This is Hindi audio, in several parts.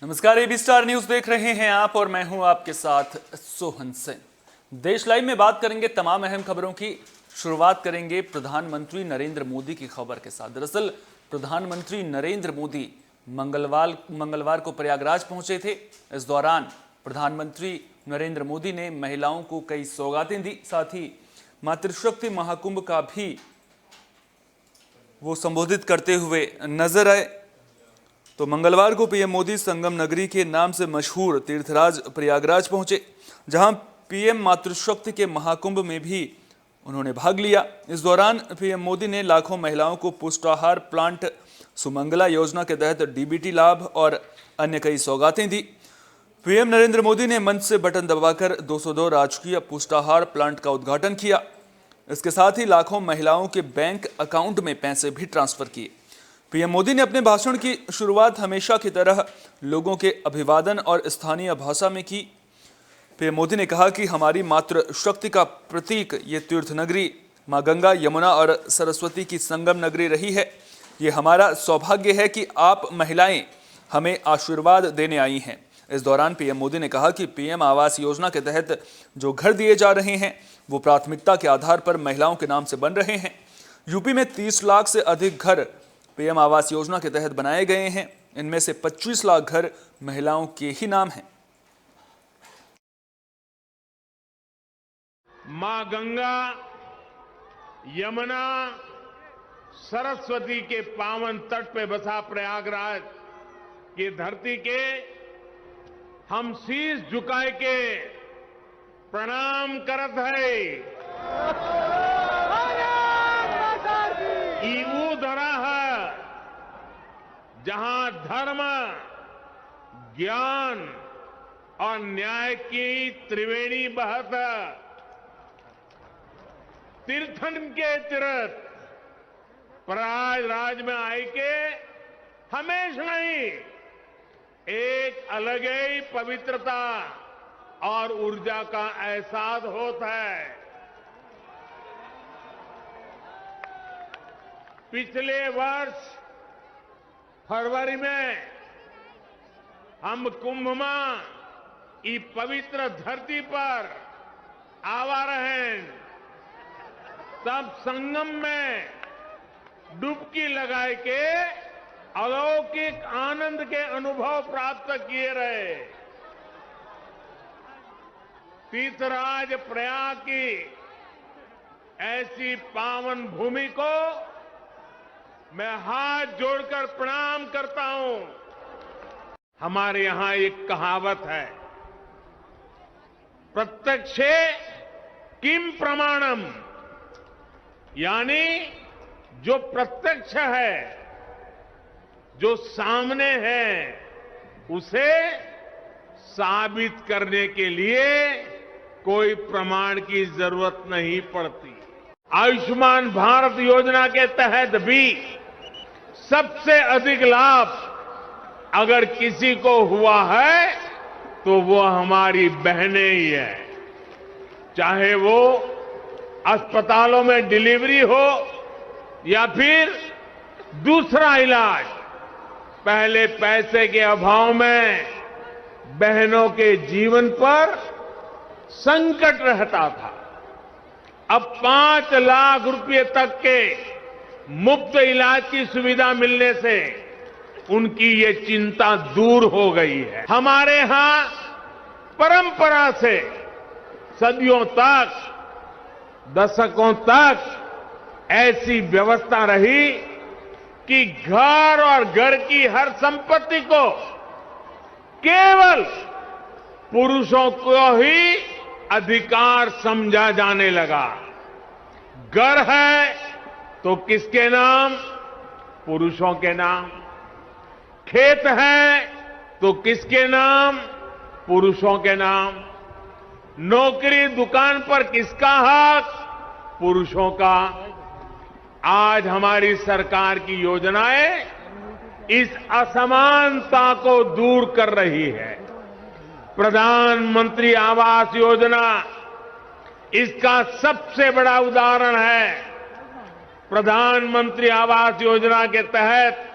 नमस्कार, एबी स्टार न्यूज देख रहे हैं आप और मैं हूं आपके साथ सोहन सिंह। देश लाइव में बात करेंगे तमाम अहम खबरों की। शुरुआत करेंगे प्रधानमंत्री नरेंद्र मोदी की खबर के साथ। दरअसल प्रधानमंत्री नरेंद्र मोदी मंगलवार को प्रयागराज पहुंचे थे। इस दौरान प्रधानमंत्री नरेंद्र मोदी ने महिलाओं को कई सौगातें दी। साथ ही मातृशक्ति महाकुंभ का भी वो संबोधित करते हुए नजर आए। तो मंगलवार को पीएम मोदी संगम नगरी के नाम से मशहूर तीर्थराज प्रयागराज पहुंचे, जहां पीएम मातृशक्ति के महाकुंभ में भी उन्होंने भाग लिया। इस दौरान पीएम मोदी ने लाखों महिलाओं को पुष्टाहार प्लांट सुमंगला योजना के तहत डीबीटी लाभ और अन्य कई सौगातें दी। पीएम नरेंद्र मोदी ने मंच से बटन दबाकर 202 राजकीय पुष्टाहार प्लांट का उद्घाटन किया। इसके साथ ही लाखों महिलाओं के बैंक अकाउंट में पैसे भी ट्रांसफर किए। पीएम मोदी ने अपने भाषण की शुरुआत हमेशा की तरह लोगों के अभिवादन और स्थानीय भाषा में की। पीएम मोदी ने कहा कि हमारी मातृशक्ति का प्रतीक ये तीर्थ नगरी मां गंगा, यमुना और सरस्वती की संगम नगरी रही है। ये हमारा सौभाग्य है कि आप महिलाएं हमें आशीर्वाद देने आई हैं। इस दौरान पीएम मोदी ने कहा कि पीएम आवास योजना के तहत जो घर दिए जा रहे हैं वो प्राथमिकता के आधार पर महिलाओं के नाम से बन रहे हैं। यूपी में 30 लाख से अधिक घर पीएम आवास योजना के तहत बनाए गए हैं। इनमें से 25 लाख घर महिलाओं के ही नाम हैं। मां गंगा, यमुना, सरस्वती के पावन तट पे बसा प्रयागराज की धरती के हम शीश झुकाए के प्रणाम करत है। ईऊ धरा है जहां धर्म, ज्ञान और न्याय की त्रिवेणी बहत। तीर्थन के तीर्थ प्रयागराज में आए के हमेशा नहीं एक अलग ही पवित्रता और ऊर्जा का एहसास होता है। पिछले वर्ष फरवरी में हम कुंभ मां ई पवित्र धरती पर आवा रहे, तब संगम में डुबकी लगाए के अलौकिक आनंद के अनुभव प्राप्त किए रहे। तीर्थराज प्रयाग की ऐसी पावन भूमि को मैं हाथ जोड़कर प्रणाम करता हूं। हमारे यहां एक कहावत है, प्रत्यक्षे किम प्रमाणम, यानी जो प्रत्यक्ष है, जो सामने है, उसे साबित करने के लिए कोई प्रमाण की जरूरत नहीं पड़ती। आयुष्मान भारत योजना के तहत भी सबसे अधिक लाभ अगर किसी को हुआ है तो वो हमारी बहनें ही है। चाहे वो अस्पतालों में डिलीवरी हो या फिर दूसरा इलाज। पहले पैसे के अभाव में बहनों के जीवन पर संकट रहता था। अब 5 लाख रुपए तक के मुफ्त इलाज की सुविधा मिलने से उनकी ये चिंता दूर हो गई है। हमारे यहां परंपरा से सदियों तक, दशकों तक ऐसी व्यवस्था रही कि घर और घर की हर संपत्ति को केवल पुरुषों को ही अधिकार समझा जाने लगा। घर है तो किसके नाम? पुरुषों के नाम। खेत है तो किसके नाम? पुरुषों के नाम। नौकरी दुकान पर किसका हक? पुरुषों का। आज हमारी सरकार की योजनाएं इस असमानता को दूर कर रही है। प्रधानमंत्री आवास योजना इसका सबसे बड़ा उदाहरण है। प्रधानमंत्री आवास योजना के तहत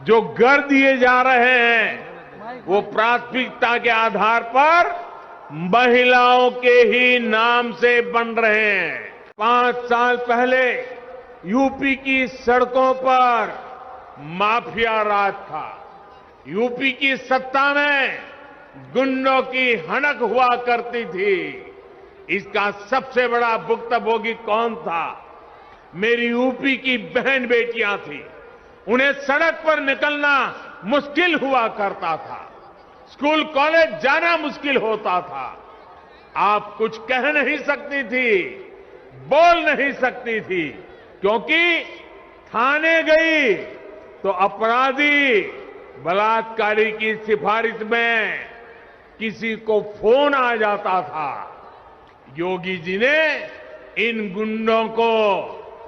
जो घर दिए जा रहे हैं वो प्राथमिकता के आधार पर महिलाओं के ही नाम से बन रहे हैं। 5 साल पहले यूपी की सड़कों पर माफिया राज था। यूपी की सत्ता में गुंडों की हनक हुआ करती थी। इसका सबसे बड़ा भुक्तभोगी कौन था? मेरी यूपी की बहन बेटियां थी। उन्हें सड़क पर निकलना मुश्किल हुआ करता था। स्कूल कॉलेज जाना मुश्किल होता था। आप कुछ कह नहीं सकती थी, बोल नहीं सकती थी, क्योंकि थाने गई तो अपराधी बलात्कारी की सिफारिश में किसी को फोन आ जाता था। योगी जी ने इन गुंडों को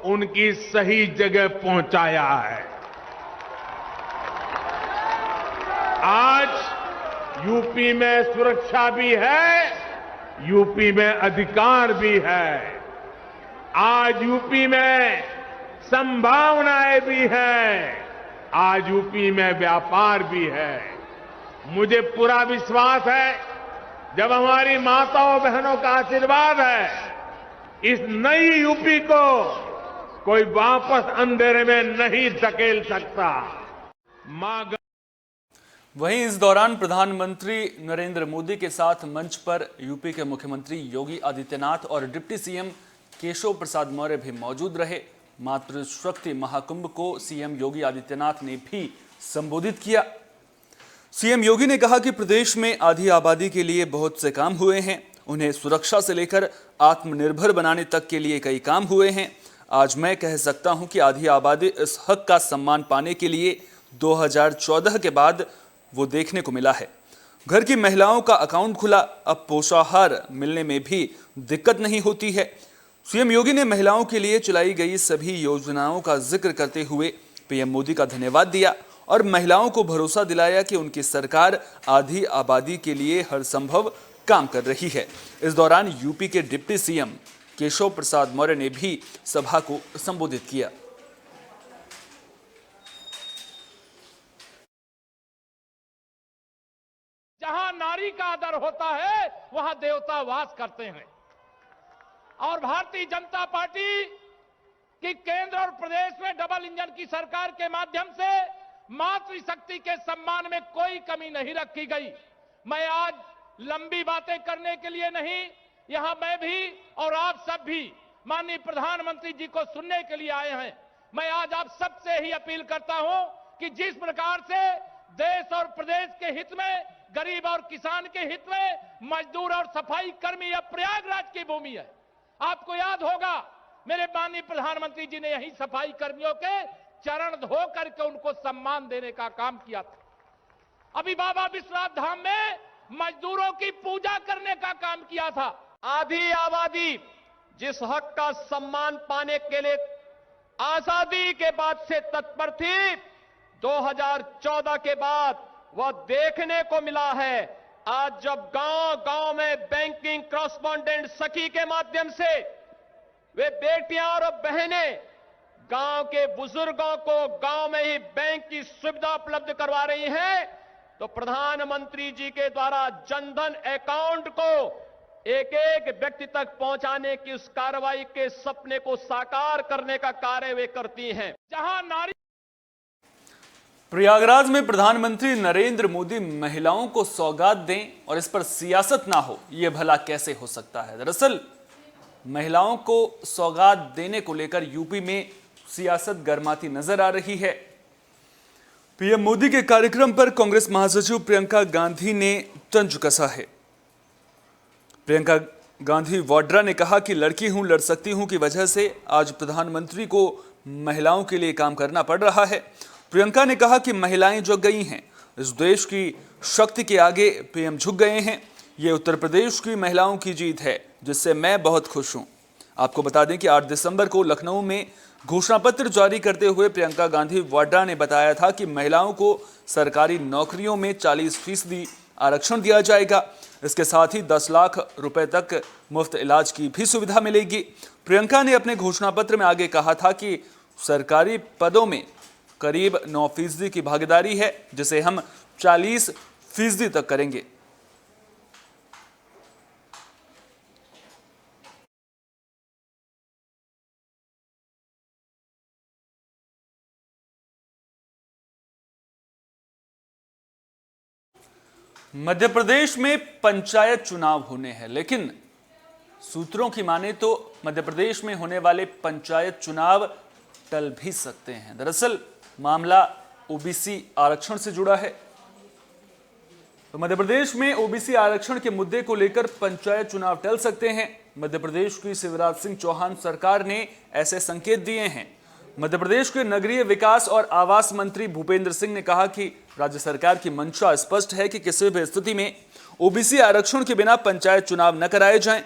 उनकी सही जगह पहुंचाया है। आज यूपी में सुरक्षा भी है, यूपी में अधिकार भी है। आज यूपी में संभावनाएं भी हैं, आज यूपी में व्यापार भी है। मुझे पूरा विश्वास है, जब हमारी माताओं बहनों का आशीर्वाद है, इस नई यूपी को कोई वापस अंधेरे में नहीं धकेल सकता। मां वहीं इस दौरान प्रधानमंत्री नरेंद्र मोदी के साथ मंच पर यूपी के मुख्यमंत्री योगी आदित्यनाथ और डिप्टी सीएम केशव प्रसाद मौर्य भी मौजूद रहे। मातृशक्ति महाकुंभ को सीएम योगी आदित्यनाथ ने भी संबोधित किया। सीएम योगी ने कहा कि प्रदेश में आधी आबादी के लिए बहुत से काम हुए हैं। उन्हें सुरक्षा से लेकर आत्मनिर्भर बनाने तक के लिए कई काम हुए हैं। आज मैं कह सकता हूं कि आधी आबादी इस हक का सम्मान पाने के लिए 2014 के बाद वो देखने को मिला है। घर की महिलाओं का अकाउंट खुला, अब पोषाहार मिलने में भी दिक्कत नहीं होती है। सीएम योगी ने महिलाओं के लिए चलाई गई सभी योजनाओं का जिक्र करते हुए पीएम मोदी का धन्यवाद दिया और महिलाओं को भरोसा दिलाया कि उनकी सरकार आधी आबादी के लिए हर संभव काम कर रही है। इस दौरान यूपी के डिप्टी सीएम केशव प्रसाद मौर्य ने भी सभा को संबोधित किया। जहां नारी का आदर होता है वहां देवता वास करते हैं। और भारतीय जनता पार्टी की केंद्र और प्रदेश में डबल इंजन की सरकार के माध्यम से मातृशक्ति के सम्मान में कोई कमी नहीं रखी गई। मैं आज लंबी बातें करने के लिए नहीं, यहां मैं भी और आप सब भी माननीय प्रधानमंत्री जी को सुनने के लिए आए हैं। मैं आज आप सबसे ही अपील करता हूं कि जिस प्रकार से देश और प्रदेश के हित में, गरीब और किसान के हित में, मजदूर और सफाई कर्मी अब प्रयागराज की भूमि है। आपको याद होगा मेरे माननीय प्रधानमंत्री जी ने यही सफाई कर्मियों के चरण धो करके उनको सम्मान देने का काम किया था। अभी बाबा विश्वनाथ धाम में मजदूरों की पूजा करने का काम किया था। आधी आबादी जिस हक का सम्मान पाने के लिए आजादी के बाद से तत्पर थी, 2014 के बाद वह देखने को मिला है। आज जब गांव-गांव में बैंकिंग कॉरेस्पॉन्डेंट सखी के माध्यम से वे बेटियां और बहनें गांव के बुजुर्गों को गांव में ही बैंक की सुविधा उपलब्ध करवा रही हैं, तो प्रधानमंत्री जी के द्वारा जनधन अकाउंट को एक एक व्यक्ति तक पहुंचाने की उस कार्रवाई के सपने को साकार करने का कार्य वे करती हैं। जहां नारी प्रयागराज में प्रधानमंत्री नरेंद्र मोदी महिलाओं को सौगात दें और इस पर सियासत ना हो, यह भला कैसे हो सकता है। दरअसल महिलाओं को सौगात देने को लेकर यूपी में सियासत गर्माती नजर आ रही है। पीएम मोदी के कार्यक्रम पर कांग्रेस महासचिव प्रियंका गांधी ने तंज कसा है। प्रियंका गांधी वाड्रा ने कहा कि लड़की हूं, लड़ सकती हूं की वजह से आज प्रधानमंत्री को महिलाओं के लिए काम करना पड़ रहा है। प्रियंका ने कहा कि महिलाएं जग गई हैं, इस देश की शक्ति के आगे पीएम झुक गए हैं। ये उत्तर प्रदेश की महिलाओं की जीत है, जिससे मैं बहुत खुश हूं। आपको बता दें कि 8 दिसंबर को लखनऊ में घोषणा पत्र जारी करते हुए प्रियंका गांधी वाड्रा ने बताया था कि महिलाओं को सरकारी नौकरियों में 40% आरक्षण दिया जाएगा। इसके साथ ही 10 लाख रुपए तक मुफ्त इलाज की भी सुविधा मिलेगी। प्रियंका ने अपने घोषणा पत्र में आगे कहा था कि सरकारी पदों में करीब 9% की भागीदारी है, जिसे हम फीसदी तक करेंगे। मध्य प्रदेश में पंचायत चुनाव होने हैं, लेकिन सूत्रों की माने तो मध्य प्रदेश में होने वाले पंचायत चुनाव टल भी सकते हैं। दरअसल मामला ओबीसी आरक्षण से जुड़ा है। तो मध्य प्रदेश में ओबीसी आरक्षण के मुद्दे को लेकर पंचायत चुनाव टल सकते हैं। मध्य प्रदेश की शिवराज सिंह चौहान सरकार ने ऐसे संकेत दिए हैं। मध्य प्रदेश के नगरीय विकास और आवास मंत्री भूपेंद्र सिंह ने कहा कि राज्य सरकार की मंशा स्पष्ट है कि किसी भी स्थिति में ओबीसी आरक्षण के बिना पंचायत चुनाव न कराए जाएं।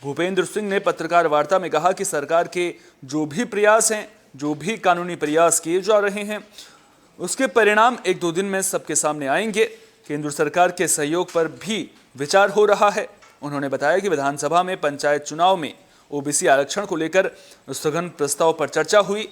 भूपेंद्र सिंह ने पत्रकार वार्ता में कहा कि सरकार के जो भी प्रयास हैं, जो भी कानूनी प्रयास किए जा रहे हैं, उसके परिणाम 1-2 दिन में सबके सामने आएंगे। केंद्र सरकार के सहयोग पर भी विचार हो रहा है। उन्होंने बताया कि विधानसभा में पंचायत चुनाव में ओबीसी आरक्षण को लेकर स्थगन प्रस्ताव पर चर्चा हुई।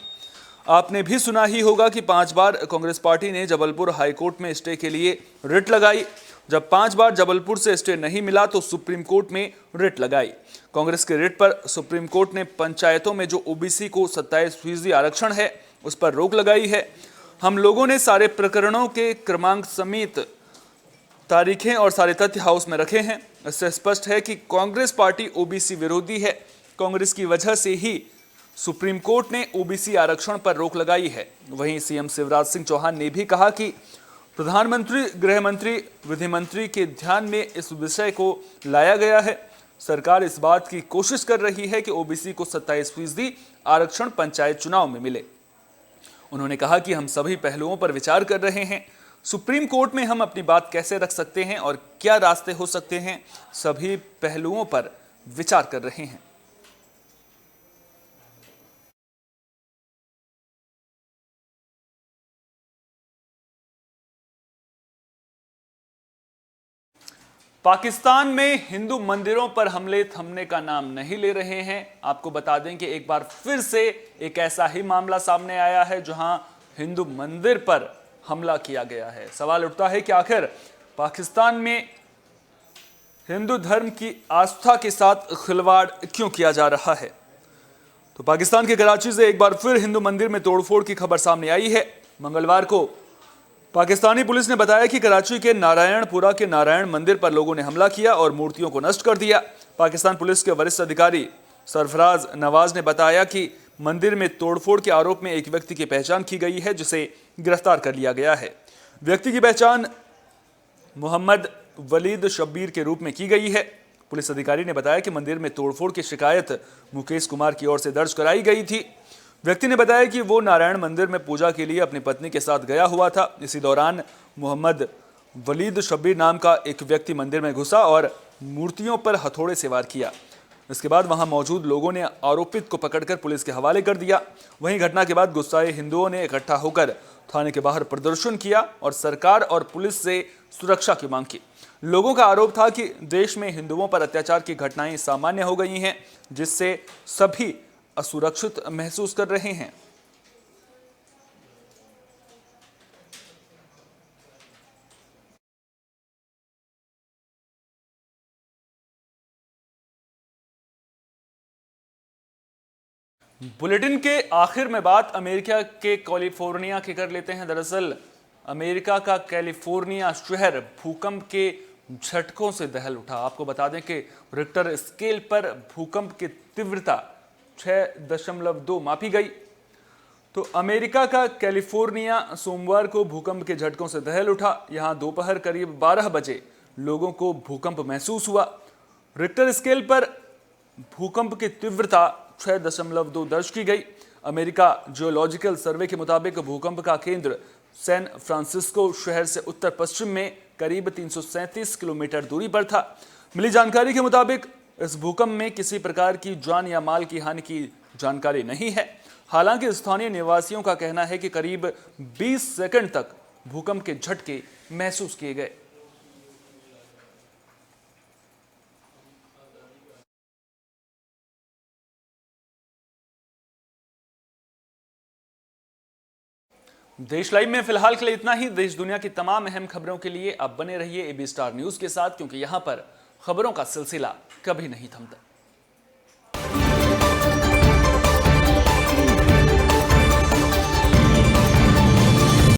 आपने भी सुना ही होगा कि 5 बार कांग्रेस पार्टी ने जबलपुर हाईकोर्ट में स्टे के लिए रिट लगाई। जब 5 बार जबलपुर से स्टे नहीं मिला तो सुप्रीम कोर्ट में रिट लगाई। कांग्रेस के रिट पर सुप्रीम कोर्ट ने पंचायतों में जो ओबीसी को 27% आरक्षण है उस पर रोक लगाई है। हम लोगों ने सारे प्रकरणों के क्रमांक समेत तारीखें और सारे तथ्य हाउस में रखे हैं। इससे स्पष्ट है कि कांग्रेस पार्टी ओबीसी विरोधी है। कांग्रेस की वजह से ही सुप्रीम कोर्ट ने ओबीसी आरक्षण पर रोक लगाई है। वहीं सीएम शिवराज सिंह चौहान ने भी कहा कि प्रधानमंत्री, गृह मंत्री, विधि मंत्री के ध्यान में इस विषय को लाया गया है। सरकार इस बात की कोशिश कर रही है कि ओबीसी को 27% आरक्षण पंचायत चुनाव में मिले। उन्होंने कहा कि हम सभी पहलुओं पर विचार कर रहे हैं। सुप्रीम कोर्ट में हम अपनी बात कैसे रख सकते हैं और क्या रास्ते हो सकते हैं, सभी पहलुओं पर विचार कर रहे हैं। पाकिस्तान में हिंदू मंदिरों पर हमले थमने का नाम नहीं ले रहे हैं। आपको बता दें कि एक बार फिर से एक ऐसा ही मामला सामने आया है जहां हिंदू मंदिर पर हमला किया गया है। सवाल उठता है कि आखिर पाकिस्तान में हिंदू धर्म की आस्था के साथ खिलवाड़ क्यों किया जा रहा है। तो पाकिस्तान के कराची से एक बार फिर हिंदू मंदिर में तोड़फोड़ की खबर सामने आई है। मंगलवार को पाकिस्तानी पुलिस ने बताया कि कराची के नारायणपुरा के नारायण मंदिर पर लोगों ने हमला किया और मूर्तियों को नष्ट कर दिया। पाकिस्तान पुलिस के वरिष्ठ अधिकारी सरफराज नवाज ने बताया कि मंदिर में तोड़फोड़ के आरोप में एक व्यक्ति की पहचान की गई है, जिसे गिरफ्तार कर लिया गया है। व्यक्ति की पहचान मोहम्मद वलीद शब्बीर के रूप में की गई है। पुलिस अधिकारी ने बताया कि मंदिर में तोड़फोड़ की शिकायत मुकेश कुमार की ओर से दर्ज कराई गई थी। व्यक्ति ने बताया कि वो नारायण मंदिर में पूजा के लिए अपनी पत्नी के साथ गया हुआ था। इसी दौरान मोहम्मद वलीद शब्बीर नाम का एक व्यक्ति मंदिर में घुसा और मूर्तियों पर हथौड़े से वार किया। इसके बाद वहां मौजूद लोगों ने आरोपित को पकड़कर पुलिस के हवाले कर दिया। वहीं घटना के बाद गुस्साए हिंदुओं ने इकट्ठा होकर थाने के बाहर प्रदर्शन किया और सरकार और पुलिस से सुरक्षा की मांग की। लोगों का आरोप था कि देश में हिंदुओं पर अत्याचार की घटनाएं सामान्य हो गई हैं, जिससे सभी असुरक्षित महसूस कर रहे हैं। बुलेटिन के आखिर में बात अमेरिका के कैलिफोर्निया की कर लेते हैं। दरअसल अमेरिका का कैलिफोर्निया शहर भूकंप के झटकों से दहल उठा। आपको बता दें कि रिक्टर स्केल पर भूकंप की तीव्रता 6.2 मापी गई। तो अमेरिका का कैलिफोर्निया सोमवार को भूकंप के झटकों से दहल उठा। यहां दोपहर करीब 12 बजे लोगों को भूकंप महसूस हुआ। रिक्टर स्केल पर भूकंप की तीव्रता 6.2 दर्ज की गई। अमेरिका जियोलॉजिकल सर्वे के मुताबिक भूकंप का केंद्र सैन फ्रांसिस्को शहर से उत्तर पश्चिम में करीब 337 किलोमीटर दूरी पर था। मिली जानकारी के मुताबिक इस भूकंप में किसी प्रकार की जान या माल की हानि की जानकारी नहीं है। हालांकि स्थानीय निवासियों का कहना है कि करीब 20 सेकंड तक भूकंप के झटके महसूस किए गए। देश लाइव में फिलहाल के लिए इतना ही। देश दुनिया की तमाम अहम खबरों के लिए आप बने रहिए AB स्टार न्यूज के साथ, क्योंकि यहां पर खबरों का सिलसिला कभी नहीं थमता।